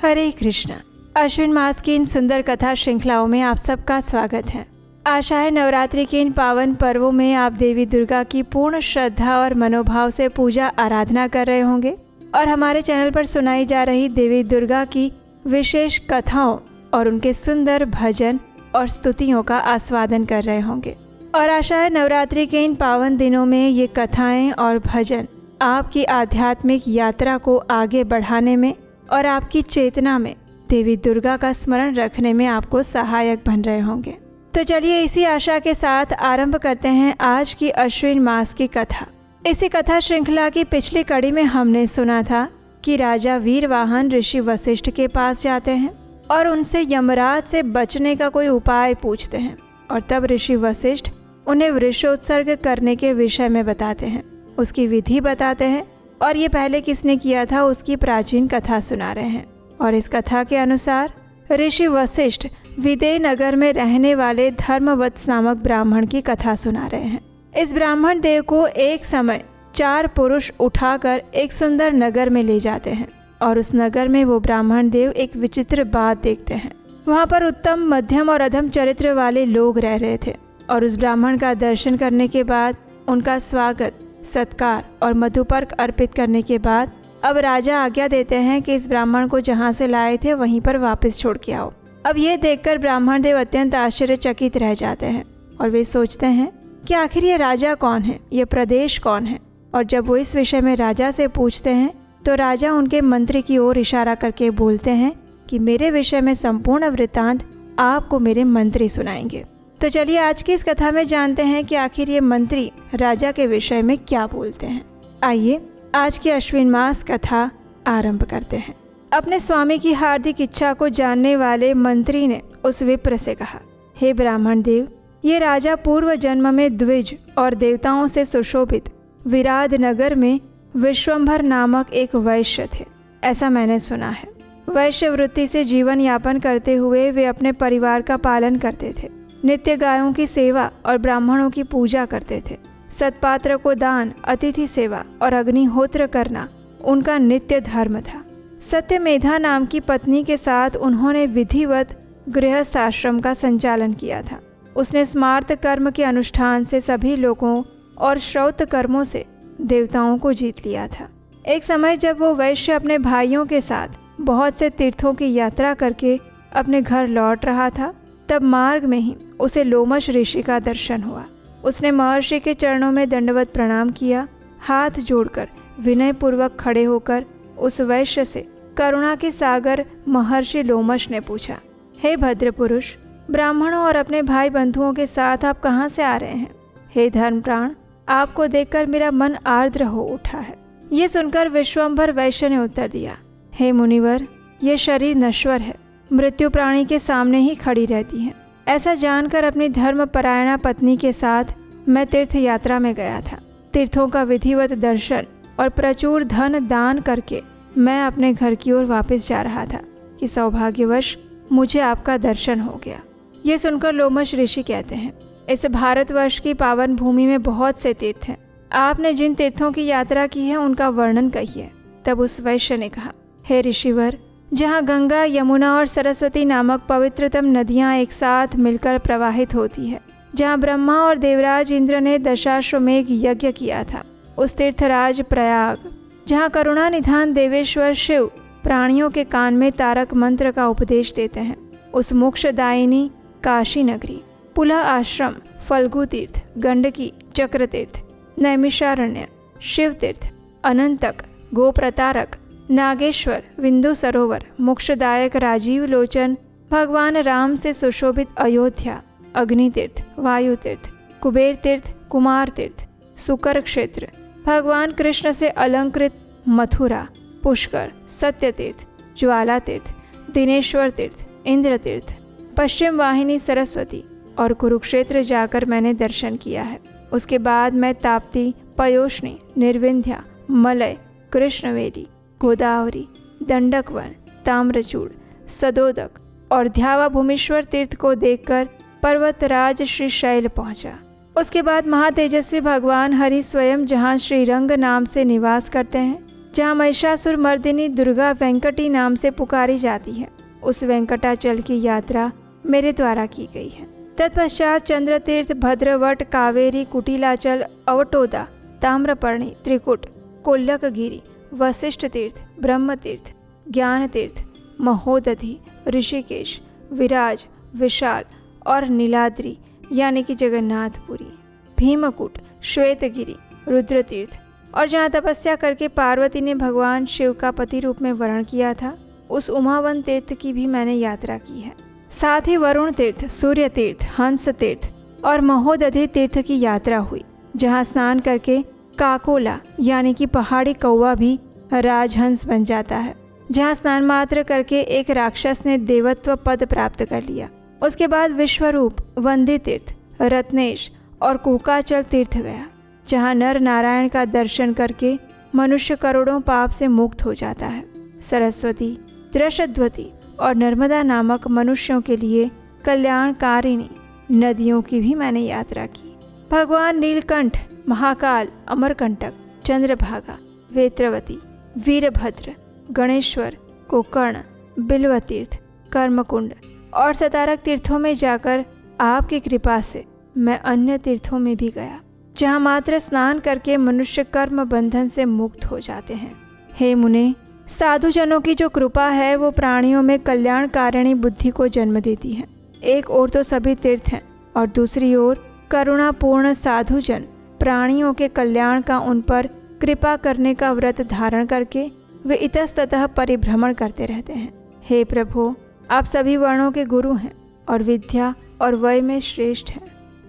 हरे कृष्ण। अश्विन मास की इन सुंदर कथा श्रृंखलाओं में आप सबका स्वागत है। आशा है नवरात्रि के इन पावन पर्वों में आप देवी दुर्गा की पूर्ण श्रद्धा और मनोभाव से पूजा आराधना कर रहे होंगे और हमारे चैनल पर सुनाई जा रही देवी दुर्गा की विशेष कथाओं और उनके सुंदर भजन और स्तुतियों का आस्वादन कर रहे होंगे। और आशा है नवरात्रि के इन पावन दिनों में ये कथाएं और भजन आपकी आध्यात्मिक यात्रा को आगे बढ़ाने में और आपकी चेतना में देवी दुर्गा का स्मरण रखने में आपको सहायक बन रहे होंगे। तो चलिए इसी आशा के साथ आरंभ करते हैं आज की अश्विन मास की कथा। इसी कथा श्रृंखला की पिछली कड़ी में हमने सुना था कि राजा वीरवाहन ऋषि वशिष्ठ के पास जाते हैं और उनसे यमराज से बचने का कोई उपाय पूछते हैं और तब ऋषि वशिष्ठ उन्हें वृषोत्सर्ग करने के विषय में बताते हैं, उसकी विधि बताते हैं और ये पहले किसने किया था उसकी प्राचीन कथा सुना रहे हैं। और इस कथा के अनुसार ऋषि वशिष्ठ विदेह नगर में रहने वाले धर्मवत्स नामक ब्राह्मण की कथा सुना रहे हैं। इस ब्राह्मण देव को एक समय 4 पुरुष उठाकर एक सुंदर नगर में ले जाते हैं और उस नगर में वो ब्राह्मण देव एक विचित्र बात देखते हैं। वहाँ पर उत्तम, मध्यम और अधम चरित्र वाले लोग रह रहे थे और उस ब्राह्मण का दर्शन करने के बाद उनका स्वागत, सत्कार और मधुपर्क अर्पित करने के बाद अब राजा आज्ञा देते हैं कि इस ब्राह्मण को जहाँ से लाए थे वहीं पर वापस छोड़ के आओ। अब ये देखकर ब्राह्मण देव अत्यंत आश्चर्यचकित रह जाते हैं और वे सोचते हैं कि आखिर ये राजा कौन है, ये प्रदेश कौन है। और जब वो इस विषय में राजा से पूछते हैं तो राजा उनके मंत्री की ओर इशारा करके बोलते हैं कि मेरे विषय में संपूर्ण वृत्तांत आपको मेरे मंत्री सुनाएंगे। तो चलिए आज की इस कथा में जानते हैं कि आखिर ये मंत्री राजा के विषय में क्या बोलते हैं। आइए आज की अश्विन मास कथा आरंभ करते हैं। अपने स्वामी की हार्दिक इच्छा को जानने वाले मंत्री ने उस विप्र से कहा, हे ब्राह्मण देव, ये राजा पूर्व जन्म में द्विज और देवताओं से सुशोभित विराध नगर में विश्वंभर नामक एक वैश्य थे, ऐसा मैंने सुना है। वैश्य वृत्ति से जीवन यापन करते हुए वे अपने परिवार का पालन करते थे, नित्य गायों की सेवा और ब्राह्मणों की पूजा करते थे। सत्पात्र को दान, अतिथि सेवा और अग्निहोत्र करना उनका नित्य धर्म था। सत्यमेधा नाम की पत्नी के साथ उन्होंने विधिवत गृहस्थ आश्रम का संचालन किया था। उसने स्मार्त कर्म के अनुष्ठान से सभी लोगों और श्रौत कर्मों से देवताओं को जीत लिया था। एक समय जब वो वैश्य अपने भाइयों के साथ बहुत से तीर्थों की यात्रा करके अपने घर लौट रहा था, तब मार्ग में ही उसे लोमश ऋषि का दर्शन हुआ। उसने महर्षि के चरणों में दंडवत प्रणाम किया। हाथ जोड़कर विनय पूर्वक खड़े होकर उस वैश्य से करुणा के सागर महर्षि लोमश ने पूछा, हे भद्र पुरुष, ब्राह्मणों और अपने भाई बंधुओं के साथ आप कहाँ से आ रहे हैं? हे धर्मप्राण, आपको देखकर मेरा मन आर्द्र हो उठा है। ये सुनकर विश्वंभर वैश्य ने उत्तर दिया, हे मुनिवर, ये शरीर नश्वर है, मृत्यु प्राणी के सामने ही खड़ी रहती है। ऐसा जानकर अपनी धर्मपरायणा पत्नी के साथ मैं तीर्थ यात्रा में गया था। तीर्थों का विधिवत दर्शन और प्रचुर धन दान करके मैं अपने घर की ओर वापस जा रहा था कि सौभाग्यवश मुझे आपका दर्शन हो गया। ये सुनकर लोमश ऋषि कहते हैं, इस भारतवर्ष की पावन भूमि में बहुत से तीर्थ हैं, आपने जिन तीर्थों की यात्रा की है उनका वर्णन कहिए। तब उस वैश्य ने कहा, हे ऋषिवर, जहाँ गंगा, यमुना और सरस्वती नामक पवित्रतम नदियाँ एक साथ मिलकर प्रवाहित होती है, जहाँ ब्रह्मा और देवराज इंद्र ने दशाश्वमेघ यज्ञ किया था, उस तीर्थराज प्रयाग, जहाँ करुणा निधान देवेश्वर शिव प्राणियों के कान में तारक मंत्र का उपदेश देते हैं, उस मोक्षदायिनी काशी नगरी, पुलह आश्रम, फल्गु तीर्थ, गंडकी, चक्र तीर्थ, नैमिषारण्य, शिव तीर्थ, अनंतक, गोप्रतारक, नागेश्वर, विंदु सरोवर, मोक्षदायक राजीव लोचन, भगवान राम से सुशोभित अयोध्या, अग्नि तीर्थ, वायु तीर्थ, कुबेर तीर्थ, कुमार तीर्थ, सुकर क्षेत्र, भगवान कृष्ण से अलंकृत मथुरा, पुष्कर, सत्य तीर्थ, ज्वाला तीर्थ, दिनेश्वर तीर्थ, इंद्र तीर्थ, पश्चिम वाहिनी सरस्वती और कुरुक्षेत्र जाकर मैंने दर्शन किया है। उसके बाद मैं ताप्ती, पयोष्णी, निर्विंध्या, मलय, कृष्णवेली, गोदावरी, दंडकवन, ताम्रचूड़, सदोदक और ध्यावा भूमिश्वर तीर्थ को देखकर पर्वतराज श्री शैल पहुंचा। उसके बाद महातेजस्वी भगवान हरि स्वयं जहाँ श्रीरंग नाम से निवास करते हैं, जहाँ महिषासुर मर्दिनी दुर्गा वेंकटी नाम से पुकारी जाती है, उस वेंकटाचल की यात्रा मेरे द्वारा की गई है। तत्पश्चात चंद्रतीर्थ, भद्रवट, कावेरी, कुटिलाचल, अवटोदा, ताम्रपर्णी, त्रिकुट, कोल्लकगिरी, वशिष्ठ तीर्थ, ब्रह्म तीर्थ, ज्ञान तीर्थ, महोदधि, ऋषिकेश, विराज, विशाल और नीलाद्री यानी कि जगन्नाथपुरी, भीमकुट, श्वेतगिरी, रुद्रतीर्थ और जहाँ तपस्या करके पार्वती ने भगवान शिव का पति रूप में वर्ण किया था, उस उमावन तीर्थ की भी मैंने यात्रा की है। साथ ही वरुण तीर्थ, सूर्य तीर्थ, हंस तीर्थ और महोदधि तीर्थ की यात्रा हुई, जहाँ स्नान करके काकोला यानी कि पहाड़ी कौवा भी राजहंस बन जाता है, जहाँ स्नान मात्र करके एक राक्षस ने देवत्व पद प्राप्त कर लिया। उसके बाद विश्वरूप, वंदी तीर्थ, रत्नेश और कुकाचल तीर्थ गया, जहाँ नर नारायण का दर्शन करके मनुष्य करोड़ों पाप से मुक्त हो जाता है। सरस्वती, दृषद्वती और नर्मदा नामक मनुष्यों के लिए कल्याणकारिणी नदियों की भी मैंने यात्रा की। भगवान नीलकंठ, महाकाल, अमरकंटक, चंद्रभागा, वेत्रवती, वीरभद्र, गणेश्वर, गोकर्ण, बिल्व तीर्थ, कर्मकुंड और सतारक तीर्थों में जाकर आपकी कृपा से मैं अन्य तीर्थों में भी गया, जहाँ मात्र स्नान करके मनुष्य कर्म बंधन से मुक्त हो जाते हैं। हे मुने, साधुजनों की जो कृपा है वो प्राणियों में कल्याणकारिणी बुद्धि को जन्म देती है। एक ओर तो सभी तीर्थ हैं और दूसरी ओर करुणापूर्ण साधुजन प्राणियों के कल्याण का उन पर कृपा करने का व्रत धारण करके वे इतस्ततः परिभ्रमण करते रहते हैं। हे प्रभु, आप सभी वर्णों के गुरु हैं और विद्या और वय में श्रेष्ठ हैं।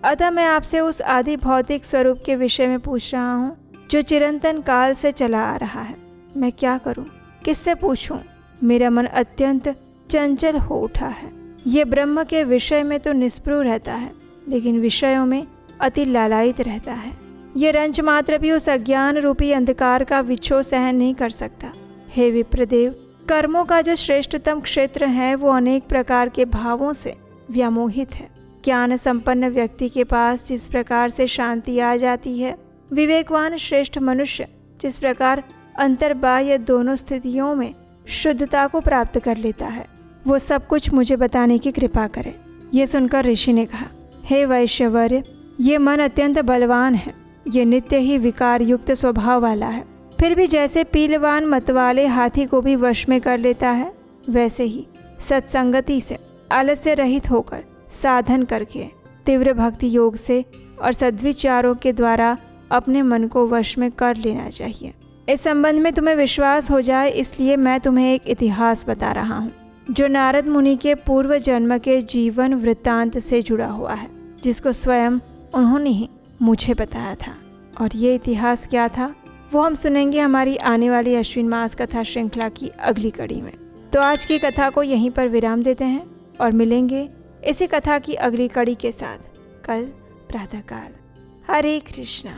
अतः मैं आपसे उस आदि भौतिक स्वरूप के विषय में पूछ रहा हूँ जो चिरंतन काल से चला आ रहा है। मैं क्या करूँ, किससे पूछूं? मेरा मन अत्यंत चंचल हो उठा है। ये ब्रह्म के विषय में तो निष्प्रुह रहता है, लेकिन विषयों में अति लालायित रहता है। ये रंच मात्र भी उस अज्ञान रूपी अंधकार का विक्षोभ सहन नहीं कर सकता। हे विप्रदेव, कर्मों का जो श्रेष्ठतम क्षेत्र है वो अनेक प्रकार के भावों से व्यामोहित है। ज्ञान संपन्न व्यक्ति के पास जिस प्रकार से शांति आ जाती है, विवेकवान श्रेष्ठ मनुष्य जिस प्रकार अंतर्बाह्य दोनों स्थितियों में शुद्धता को प्राप्त कर लेता है, वो सब कुछ मुझे बताने की कृपा करे। ये सुनकर ऋषि ने कहा, हे वैश्यवर्य, ये मन अत्यंत बलवान है। ये नित्य ही विकार युक्त स्वभाव वाला है। फिर भी जैसे पीलवान मतवाले हाथी को भी वश में कर लेता है, वैसे ही सत्संगति से आलस्य रहित होकर साधन करके तीव्र भक्ति योग से और सद्विचारों के द्वारा अपने मन को वश में कर लेना चाहिए। इस संबंध में तुम्हें विश्वास हो जाए, इसलिए मैं तुम्हें एक इतिहास बता रहा हूँ जो नारद मुनि के पूर्व जन्म के जीवन वृत्तांत से जुड़ा हुआ है, जिसको स्वयं उन्होंने ही मुझे बताया था। और ये इतिहास क्या था वो हम सुनेंगे हमारी आने वाली अश्विन मास कथा श्रृंखला की अगली कड़ी में। तो आज की कथा को यहीं पर विराम देते हैं और मिलेंगे इसी कथा की अगली कड़ी के साथ कल प्रातःकाल। हरे कृष्णा।